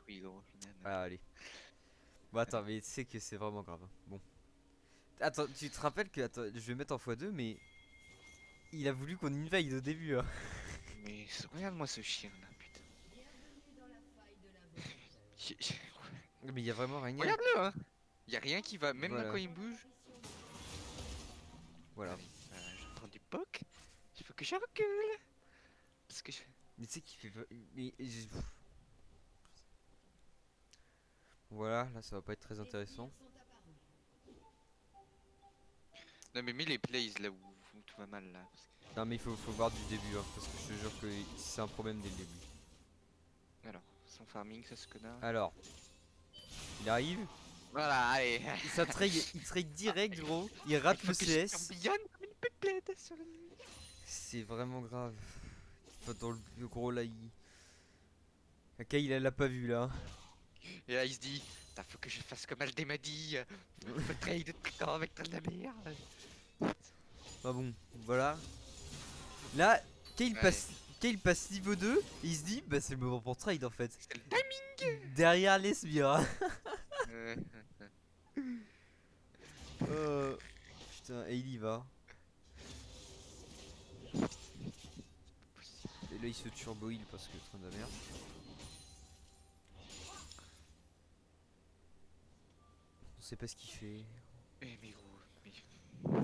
couilles, gros. Ah, allez. Bon, attends, mais tu sais que c'est vraiment grave, hein. Bon. Attends, tu te rappelles que. Attends, je vais mettre en x2, mais. Il a voulu qu'on invade au début, hein. Mais regarde-moi ce chien là, putain. Mais il y a vraiment rien. Regarde-le, hein. Y a rien qui va, même quand Voilà. il bouge. Voilà. Allez, j'entends du poc. Il faut que je recule. Parce que je... Mais tu sais qu'il fait. Mais. Voilà, là ça va pas être très intéressant. Non mais mets les plays là où tout va mal là. Non, mais faut voir du début, hein, parce que je te jure que c'est un problème dès le début. Alors, son farming, ça ce connard. Alors, il arrive, Voilà, allez. il trade direct, gros, il Il rate faut le que je CS. tourbillonne comme une peuplette sur le mur. C'est vraiment grave. Enfin, dans le gros là, il. Ok, il l'a pas vu là. Et là il se dit, putain, faut que je fasse comme Aldé m'a dit. Faut trade tout le temps avec de la merde. Bah bon, voilà. Là, Ouais, Kale passe niveau 2, et il se dit, bah c'est le moment pour trade en fait. c'est le timing. Derrière les sbires. Euh, Putain, et il y va. Et là il se turbo heal parce que train de la merde. On sait pas ce qu'il fait. mais gros,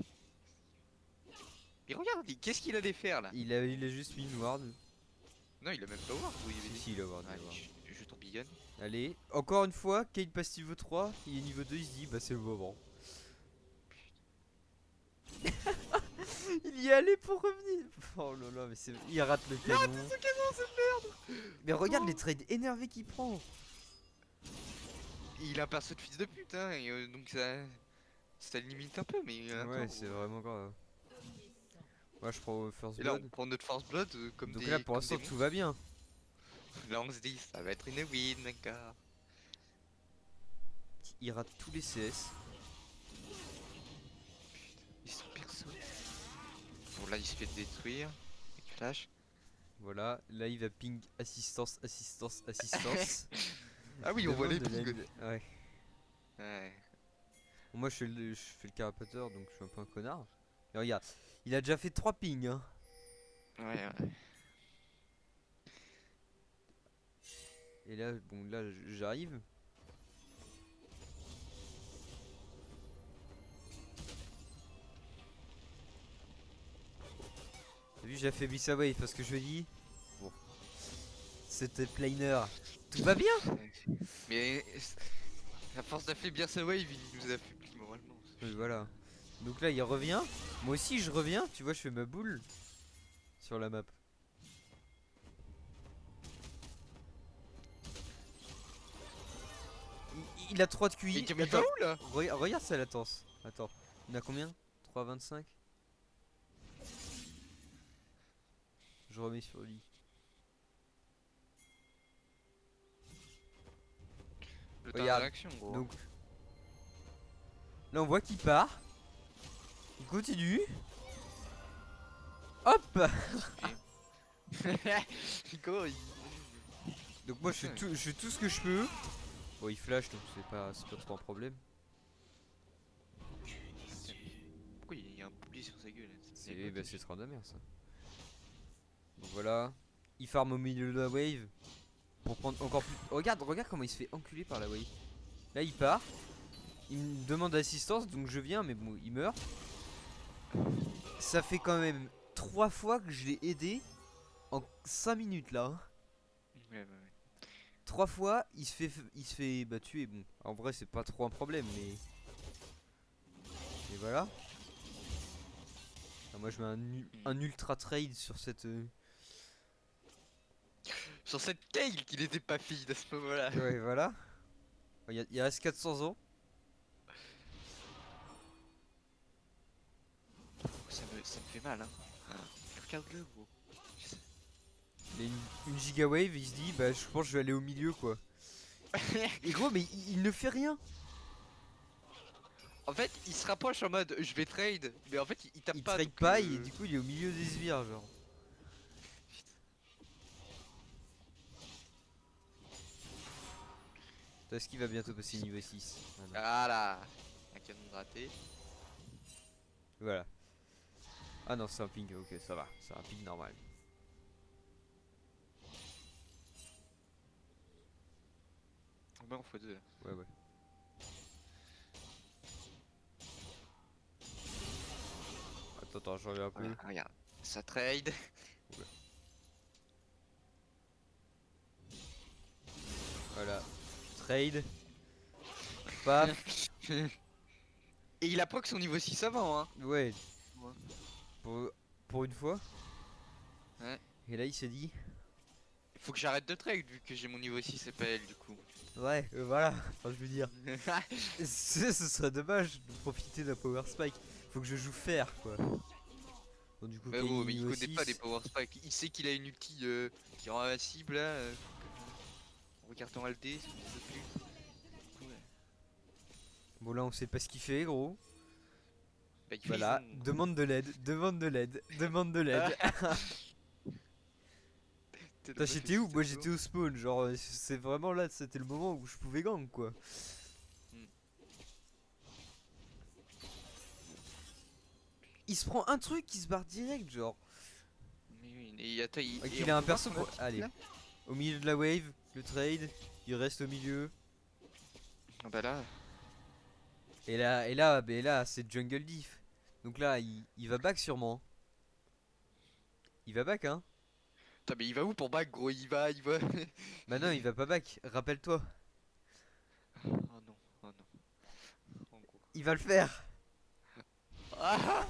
mais regarde, qu'est-ce qu'il a des faire là? Il a juste mis une ward. Non, il a même pas voir où il avait Si, dit. si, il a ward, il a Allez, ward. je tourbillonne. Allez, encore une fois, Kale passe niveau 3, il est niveau 2, il se dit, bah c'est le moment. Il y est allé pour revenir. Oh là là, mais c'est. Il rate le Ah, canon. tout ce canon, cette merde! Mais regarde les trades énervés qu'il prend. Il a un perso de fils de pute, hein, et donc ça limite un peu, mais Ouais, attends. c'est vraiment grave. Moi, je prends First Et là, on Blood. prend notre Force Blood Donc là, pour comme des l'instant, tout monstres. va bien. Là, on se dit, ça va être une win, d'accord. Il rate tous les CS. Ils sont perso. Bon, là, il se fait détruire. Avec flash. Voilà, là, il va ping assistance, assistance, assistance. Ah oui, on voit Demande les de pings. l'aide. Ouais. Ouais. Bon, moi, je fais le carapateur, donc je suis un peu un connard. Mais regarde, il a déjà fait 3 pings, hein. Ouais, ouais. Et là, bon, là, j'arrive. T'as vu, j'ai affaibli sa wave parce que je lui ai dit. Bon, c'était planer. Tout va bien. Mais à force d'affaiblir sa wave, il nous affaiblit moralement. Oui, voilà. Donc là, il revient. Moi aussi, je reviens. Tu vois, je fais ma boule sur la map. Il a 3 de Mais QI. il va Attends, où là? regarde sa latence. Attends, il a combien? 3,25. Je remets sur lui. Le temps de Regarde. réaction, gros. Donc là, on voit qu'il part. Il continue. Hop. Gros, il... Donc moi, je fais tout ce que je peux. Bon, il flash, donc c'est pas trop un problème. Pourquoi il y a un bouclier sur sa gueule? C'est bah, c'est trop de la merde ça. Donc voilà. Il farm au milieu de la wave. Pour prendre encore plus. Regarde comment il se fait enculer par la wave. Là, il part. Il me demande assistance, donc je viens, mais bon, il meurt. Ça fait quand même 3 fois que je l'ai aidé en 5 minutes là, hein. Ouais, ouais, ouais. 3 fois, il se fait bah, tuer. Bon, en vrai, c'est pas trop un problème, mais. Et voilà. Ah, moi, je mets un ultra trade sur cette. Sur cette tail qu'il était pas fille à ce moment-là. Ouais, voilà. Il reste 400 ans. Ça me fait mal, hein. Regarde-le, gros. Il a une giga wave, il se dit, bah, je pense que je vais aller au milieu, quoi. Et gros, mais il ne fait rien. En fait, il se rapproche en mode je vais trade, mais en fait, il tape Il pas trade donc. pas, et du coup, il est au milieu des sbires, genre. Parce qu'il va bientôt passer niveau 6. Voilà. Voilà. Un canon de raté. Voilà. Ah non, c'est un ping, ok, ça va. C'est un ping normal. Bah on x2. Ouais, ouais. Attends, je reviens un peu. Voilà, regarde. Ça trade. Voilà. Trade. Paf. Et il a proc son niveau 6 avant, hein. Ouais. Ouais. Pour une fois. Ouais. Et là, il s'est dit. Faut que j'arrête de trade vu que j'ai mon niveau 6 et pas elle du coup. Ouais, voilà. Enfin, je veux dire. Ce serait dommage de profiter d'un power spike. Faut que je joue fair, quoi. Bon, du coup, Mais Kayn bon, mais il niveau connaît pas 6. les power spike. Il sait qu'il a une ulti qui rend invincible là. En regardant Aldé, c'est plus. Ouais. Bon, là, on sait pas ce qu'il fait, gros. Bah, il fait Voilà. son- Demande de l'aide. Demande de l'aide. Demande de l'aide. T'es Toi, dommage j'étais que où? c'est Moi, bon. j'étais au spawn. Genre, c'est vraiment là, c'était le moment où je pouvais gang, quoi. Hmm. Il se prend un truc, il se barre direct, genre. Mais oui, et attends, Ok, et il on a un peut voir perso son pour. ulti, Allez. là Au milieu de la wave, le trade. Il reste au milieu. Ah bah là. Et là, c'est jungle diff. Donc là, il va back sûrement. Il va back, hein. Putain, mais il va où pour back gros? Il va. Bah non, il va pas back. Rappelle-toi. Oh non, oh non. En gros. Il va le faire. Ah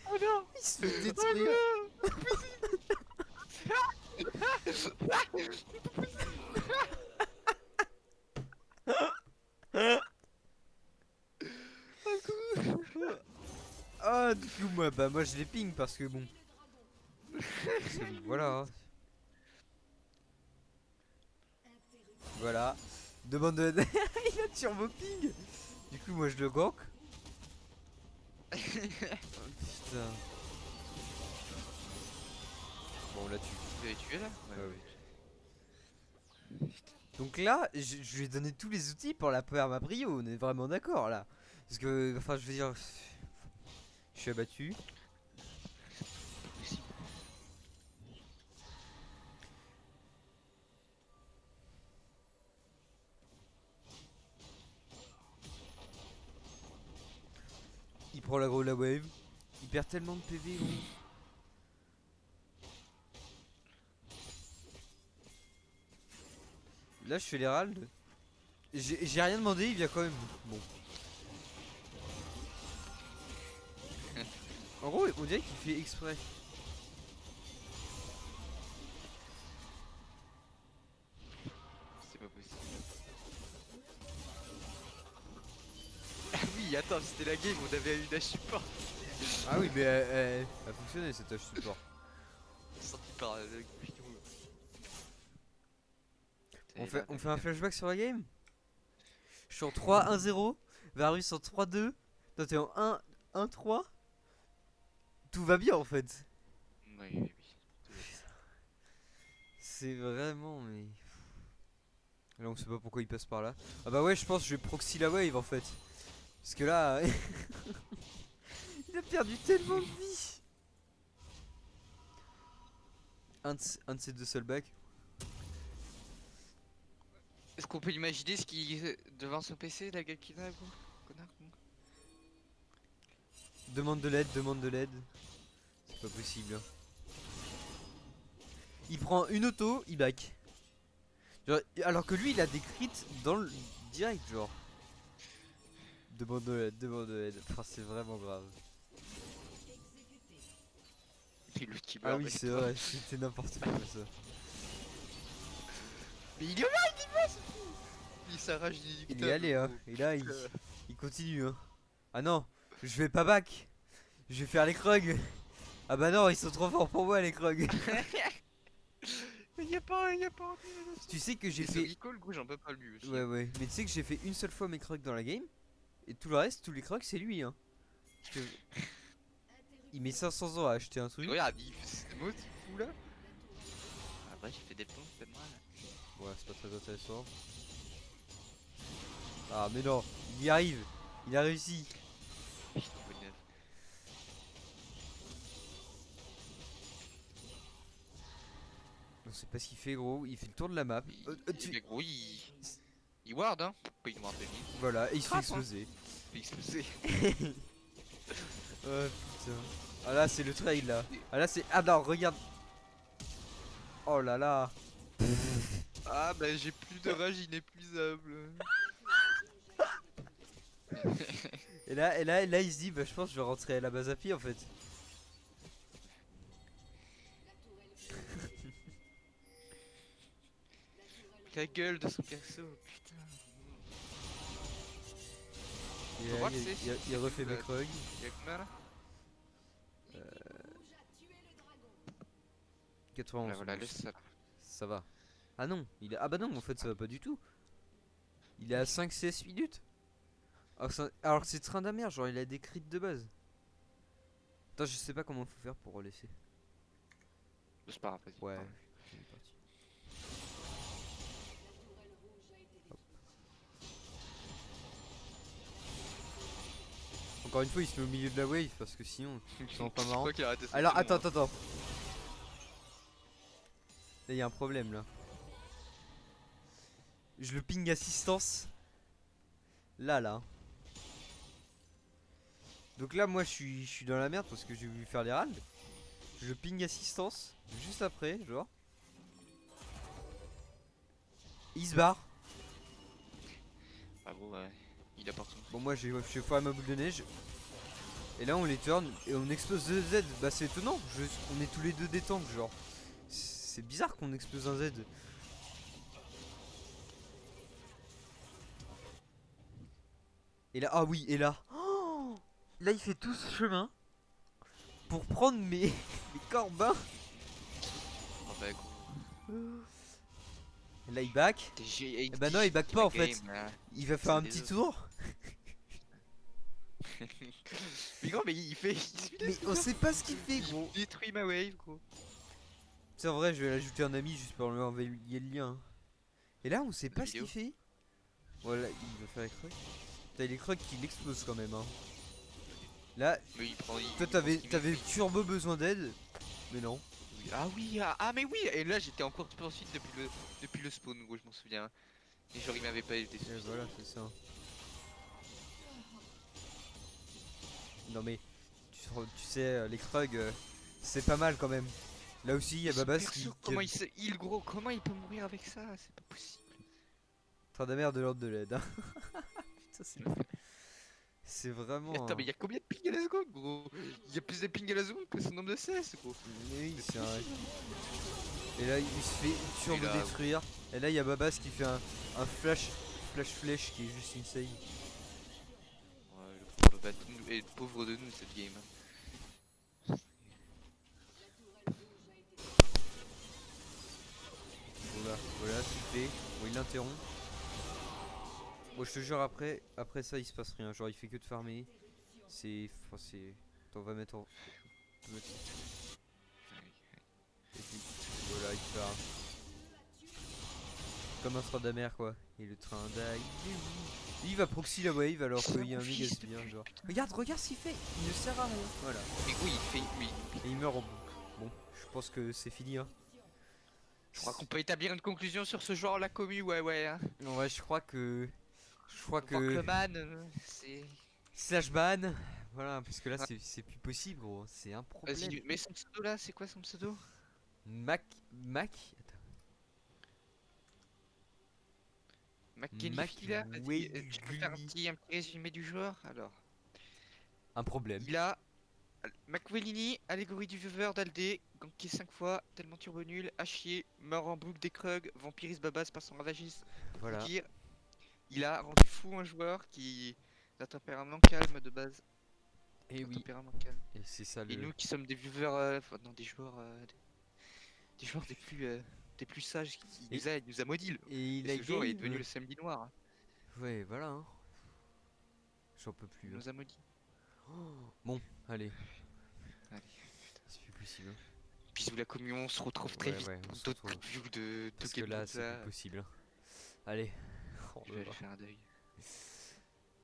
oh non. Il se fait détruire. Ah, du coup, moi je les ping parce que bon. Parce que voilà. Hein. Voilà. Demande de. Il a turbo ping. Du coup, moi je le gank. Oh, putain. Bon, là tu. Vous l'avez tué là? Ouais, ouais. Donc là, je lui ai donné tous les outils pour la perma brio, on est vraiment d'accord là. Parce que, enfin, je veux dire, je suis abattu. Il prend la la wave. Il perd tellement de PV, gros. Là, je fais l'Herald. J'ai rien demandé, il vient quand même. Bon. En gros, on dirait qu'il fait exprès. C'est pas possible. Ah oui, attends, c'était la game, on avait une dash support. Ah oui, mais elle a fonctionné cette tâche support. Sorti par le Guido. On fait un flashback sur la game. Je suis en 3-1-0. Varus en 3-2. Toi, t'es en 1-1-3. Tout va bien en fait. Oui, oui, oui. C'est vraiment, mais. Là, on sait pas pourquoi il passe par là. Ah bah ouais, je pense que je vais proxy la wave en fait. Parce que là. Il a perdu tellement de vie. Un de ces deux seuls bacs. Est-ce qu'on peut imaginer ce qui devant son PC, la gueule qu'il a, gros? Connard, gros. Demande de l'aide, demande de l'aide. C'est pas possible. Hein. Il prend une auto, il back. Genre, alors que lui, il a des crits dans le direct, genre. Demande de l'aide, demande de l'aide. Enfin, c'est vraiment grave. Et l'autre qui Ah meurt oui, de c'est toi. vrai, c'était n'importe quoi ça. Mais il est là, il y va, ce fou. Il s'arrache du Il est allé, hein. Et là, il continue, hein. Ah non, je vais pas back. Je vais faire les krugs. Ah bah non, ils sont trop forts pour moi, les krugs. Il y a pas. Tu sais que j'ai J'ai fait. fait. Call, gros, j'en peux pas lui aussi. Ouais, ouais. Mais tu sais que j'ai fait une seule fois mes krugs dans la game. Et tout le reste, tous les krugs, c'est lui, hein. Parce que... Il met 500 ans à acheter un truc. Regarde, il fait ce mot, c'est fou là. Après, j'ai fait des plombs, c'est mal. Ouais, c'est pas très intéressant. Ah mais non, il y arrive. Il a réussi. Niveau 9. On sait pas ce qu'il fait gros, il fait le tour de la map. Mais gros, il ward, hein. Pas il ward de mid. Voilà, et il se fait Trappe, hein. exploser. Il fait exploser. Oh putain. Ah là c'est le trail là. Ah là c'est... Ah non, regarde. Oh là là. Ah bah j'ai plus de rage inépuisable. Et là il se dit bah je pense que je vais rentrer à la base à pied en fait. La gueule de son perso, putain. Et Faut là, voir il, que c'est- il refait mes krugs. Y'a que mal. 91. Bah voilà, bon, laisse ça. ça va. Ah non, ah bah non en fait ça va pas du tout. Il est à 5 CS minutes. Alors que c'est train d'amère, genre il a des crits de base. Attends, je sais pas comment faut faire pour relaisser. C'est pas grave, vas-y. Ouais. parle. On est parti. Hop. Encore une fois, il se met au milieu de la wave parce que sinon, c'est pas Je marrant. crois qu'il a raté ça, Alors, c'est bon, attends. Là, il y a un problème là. Je le ping assistance. Là. Donc là, moi, je suis dans la merde parce que j'ai voulu faire les ralds. Je le ping assistance juste après, genre. Il se barre. Ah bon, ouais. Il apporte son. Bon, moi, j'ai fait ma boule de neige. Et là, on les turn et on explose 2 Z. Bah, c'est étonnant. On est tous les deux des tanks, genre. C'est bizarre qu'on explose un Z. Et là, ah oui, et là. Oh, là, il fait tout ce chemin pour prendre mes corbins. Ah bah gros. Et là, il back. TG, Eh bah non, il back pas en fait. Là. Il va faire C'est un des petit os. tour. Mais gros, mais il fait. Il Mais on sait pas ce qu'il fait, gros. détruit ma wave, gros. C'est vrai, je vais l'ajouter un ami juste pour lui envoyer le lien. Et là, on sait pas ce qu'il vidéo. fait. Voilà, il va faire les crocs. T'as les crocs qui l'explosent quand même. Hein. Là, Mais il prend. toi, t'avais turbo besoin d'aide. Mais non. Ah oui, mais oui. Et là, j'étais en course poursuite depuis le spawn, gros, je m'en souviens. Et genre, il m'avait pas aidé. Et voilà, c'est ça. Non mais, tu sais, les Krug, c'est pas mal quand même. Là aussi, il y a Son Babas perso, qui comment est il se heal, gros? Comment il peut mourir avec ça? C'est pas possible. en train d'amère de l'ordre de l'aide. Hein. Putain, c'est vraiment... Attends, mais il y a combien de ping à la seconde, gros? Il y a plus de ping à la seconde que son nombre de CS, gros. Oui, c'est vrai. Et là, il se fait turbo là, détruire. Et là, il y a Babas qui fait un flash flèche qui est juste insane. Ouais, le pauvre bâton et le pauvre de nous cette game. Voilà ce qu'il fait. Bon, il l'interrompt. Bon, je te jure, après ça, il se passe rien. Genre, il fait que de farmer. C'est. Enfin, c'est. Attends, on va mettre en. Et puis, voilà, il farm. Comme un train d'amer, quoi. Et le train d'ail. Il va proxy la wave alors qu'il y a un méga bien, genre. Regarde ce qu'il fait. Il ne sert à rien. Voilà. Mais gros, il fait. Oui. Et il meurt en boucle. Bon, je pense que c'est fini, hein. Je crois qu'on peut établir une conclusion sur ce genre la commu, ouais. Hein. Ouais, je crois que. Le man, c'est. Slash ban. Voilà, parce que là, c'est plus possible, gros. C'est un problème. Vas-y, mais son pseudo là, c'est quoi son pseudo? Mac. McKenzie là, vas-y, tu peux faire un petit résumé du joueur alors. Un problème. Il a McWellini, allégorie du viewer d'Aldé, ganké 5 fois, tellement turbo nul, à chier, mort en boucle des Krug, vampiris babas par son ravagiste. Voilà. Dire, il a rendu fou un joueur qui d'un tempérament calme de base. Et Un oui. tempérament calme. Et c'est ça Et le. nous qui sommes des viewers, enfin, non, des joueurs, des joueurs des plus sages qui il nous a maudit. Et il Et a ce jour il est game. devenu le samedi noir. Hein. Ouais, voilà. Hein. J'en peux Il plus. Hein. nous a maudit. Bon, allez. Allez. C'est plus possible. Hein. Bisous la communion, on se retrouve très vite Ouais, on pour se d'autres retrouve. reviews de Parce que là, c'est plus possible. Hein. Allez. Oh Je là vais là. aller faire un deuil.